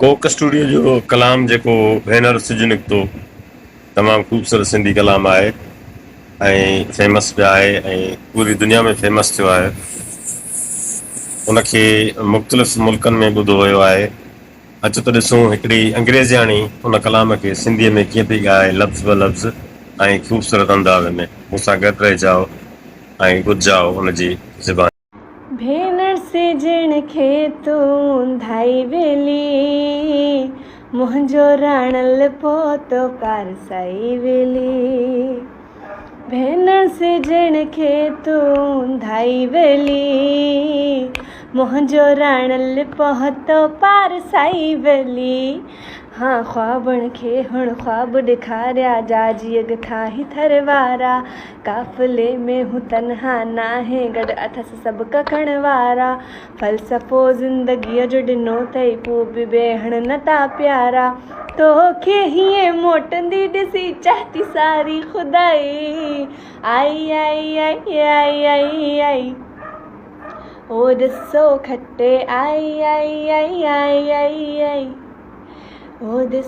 Coke studio जो कलाम जेको भेनर सिज निकितो तमामु ख़ूबसूरत सिंधी कलाम आहे ऐं फेमस बि आहे ऐं पूरी दुनिया में फेमस थियो आहे। उनखे मुख़्तलिफ़ मुल्कनि में ॿुधो वियो आहे। अचो त ॾिसूं हिकिड़ी अंग्रेज़ियाणी उन कलाम खे सिंधीअ में कीअं पई ॻाए लफ़्ज़ ब लफ़्ज़ ऐं ख़ूबसूरत अंदाज़ में। मूंसां गॾु रहिजाओ ऐं ॿुधजाओ हुनजी ज़बान। भेनर सिजण खे तूं धाई वेली, मुंहिंजो राणल पोतो पारसाई वेली। भेनर सिजण खे तूं धाई वेली, मुंहिंजो राणल पोतो पारसाई वेली। हाँ ख्वाबनि खे हुण ख्वाब ॾेखारिया, जाजी अॻ ठाही थर वारा। काफ़िले में हूं तन्हा नाहे, गॾु अथसि सभु कखण वारा। फ़लसफ़ो ज़िंदगीअ जो ॾिनो अथई, पोइ बि ॿेहण न था प्यारा। तोखे हीअं मोटंदी ॾिसी चाहती सारी खुदाई। आई आई आई आई आई आई ओ ॾिसो खटे आई आई आई आई आई आई ओ ॾिस